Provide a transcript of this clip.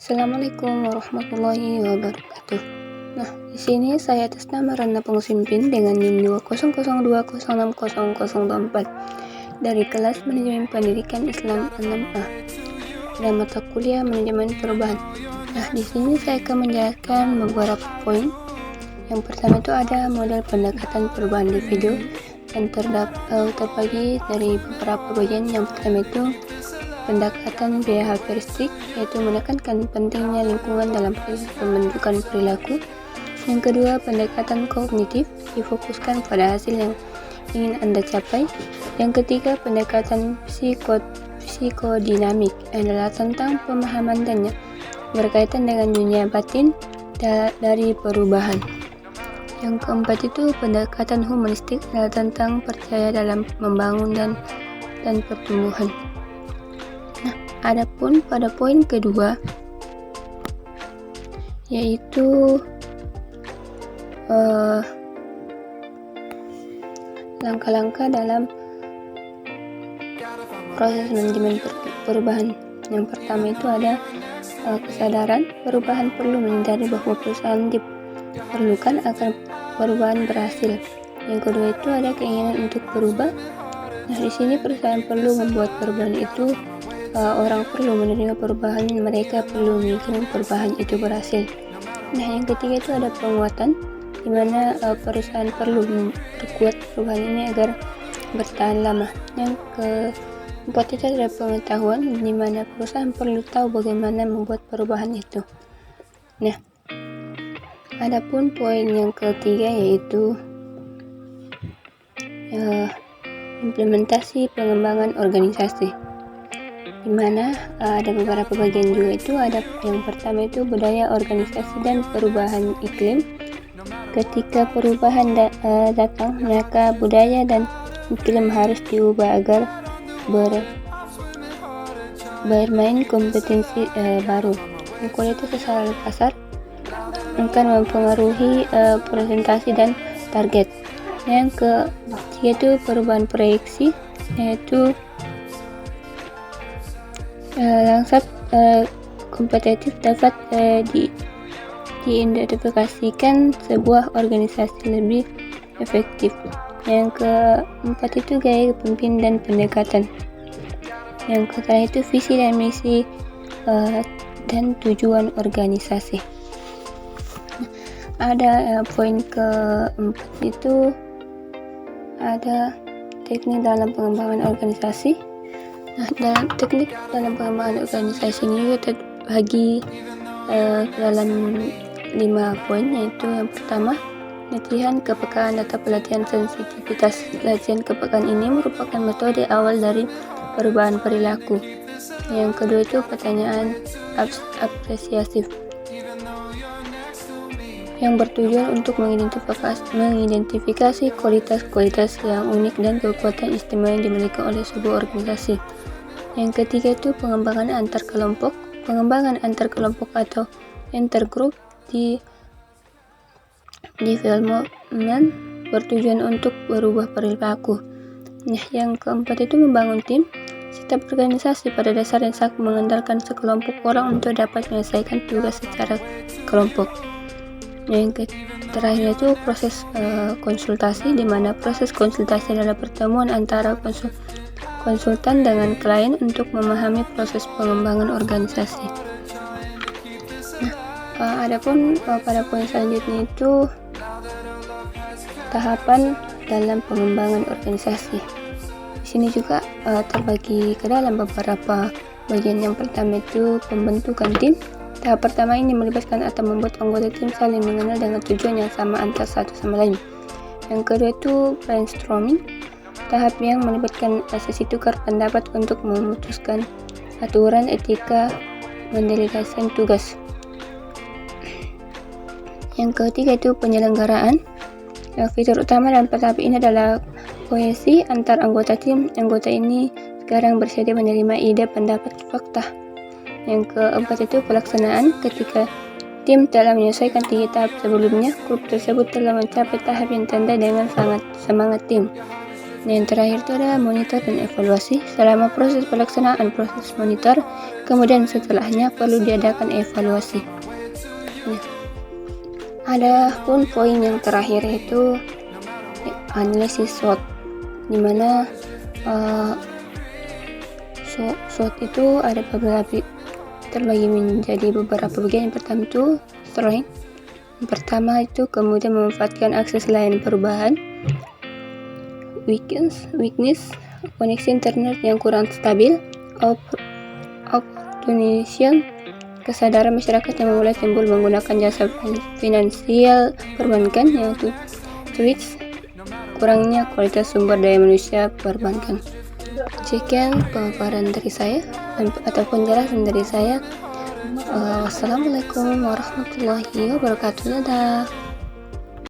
Assalamualaikum warahmatullahi wabarakatuh. Nah, di sini saya atas nama Rana Pengsimpin dengan NIM 20020600024 dari kelas Manajemen Pendidikan Islam 6A pada mata kuliah Manajemen Perubahan. Nah, di sini saya akan menjelaskan beberapa poin. Yang pertama itu ada model pendekatan perubahan individu dan terbagi dari beberapa bagian. Yang pertama itu pendekatan behavioristik, yaitu menekankan pentingnya lingkungan dalam proses pembentukan perilaku. Yang kedua, pendekatan kognitif, difokuskan pada hasil yang ingin Anda capai. Yang ketiga, pendekatan psikodinamik adalah tentang pemahaman dan berkaitan dengan dunia batin dari perubahan. Yang keempat itu pendekatan humanistik adalah tentang percaya dalam membangun dan pertumbuhan. Adapun pada poin kedua, yaitu langkah-langkah dalam proses manajemen perubahan. Yang pertama itu ada kesadaran perubahan perlu menyadari bahwa perusahaan diperlukan agar perubahan berhasil. Yang kedua itu ada keinginan untuk berubah. Nah, di sini perusahaan perlu membuat perubahan itu. Orang perlu menerima perubahan, mereka perlu menginginkan perubahan itu berhasil. Nah, yang ketiga itu ada penguatan, di mana perusahaan perlu memperkuat perubahan ini agar bertahan lama. Yang keempat itu ada pengetahuan, di mana perusahaan perlu tahu bagaimana membuat perubahan itu. Nah, adapun poin yang ketiga yaitu implementasi pengembangan organisasi, di mana ada beberapa bagian juga. Itu ada yang pertama itu budaya organisasi dan perubahan iklim. Ketika perubahan datang, maka budaya dan iklim harus diubah agar bermain kompetensi baru. Yang kedua itu sasaran pasar akan mempengaruhi presentasi dan target. Yang ketiga itu perubahan proyeksi, yaitu langsat kompetitif dapat diidentifikasikan sebuah organisasi lebih efektif. Yang keempat itu gaya kepemimpinan dan pendekatan. Yang ketiga itu visi dan misi dan tujuan organisasi. Ada poin keempat itu ada teknik dalam pengembangan organisasi. Nah, dalam teknik dalam pengembangan organisasi ini juga terbagi dalam 5 poin, yaitu yang pertama, latihan kepekaan data pelatihan sensitivitas. Latihan kepekaan ini merupakan metode awal dari perubahan perilaku. Yang kedua itu pertanyaan apresiatif, yang bertujuan untuk mengidentifikasi kualitas-kualitas yang unik dan kekuatan istimewa yang dimiliki oleh sebuah organisasi. Yang ketiga itu pengembangan antar kelompok. Pengembangan antar kelompok atau intergroup di development bertujuan untuk berubah perilaku. Nah, yang keempat itu membangun tim. Setiap organisasi pada dasarnya sangat mengandalkan sekelompok orang untuk dapat menyelesaikan tugas secara kelompok. Yang terakhir itu proses konsultasi, di mana proses konsultasi adalah pertemuan antara konsultan dengan klien untuk memahami proses pengembangan organisasi. Nah, adapun pada poin selanjutnya itu tahapan dalam pengembangan organisasi. Di sini juga terbagi ke dalam beberapa bagian. Yang pertama itu pembentukan tim. Tahap pertama ini melibatkan atau membuat anggota tim saling mengenal dengan tujuan yang sama antara satu sama lain. Yang kedua itu brainstorming, tahap yang melibatkan sesi tukar pendapat untuk memutuskan aturan etika mendelegasikan tugas. Yang ketiga itu penyelenggaraan. Fitur utama dalam tahap ini adalah kohesi antar anggota tim. Anggota ini sekarang bersedia menerima ide, pendapat, fakta. Yang keempat itu pelaksanaan. Ketika tim telah menyelesaikan 3 tahap sebelumnya, grup tersebut telah mencapai tahap yang tanda dengan sangat semangat tim. Yang terakhir itu ada monitor dan evaluasi. Selama proses pelaksanaan proses monitor, kemudian setelahnya perlu diadakan evaluasi. Nah, ada pun poin yang terakhir itu analisis SWOT, dimana SWOT itu ada terbagi menjadi beberapa bagian. Yang pertama itu strength. Yang pertama itu kemudian memanfaatkan akses layanan perubahan. Weakness, koneksi internet yang kurang stabil. Opportunism, kesadaran masyarakat yang mulai timbul menggunakan jasa finansial perbankan, yaitu threats, kurangnya kualitas sumber daya manusia perbankan. Sekian pemaparan dari saya atau penjelasan dari saya. Wassalamualaikum warahmatullahi wabarakatuh. Dadah.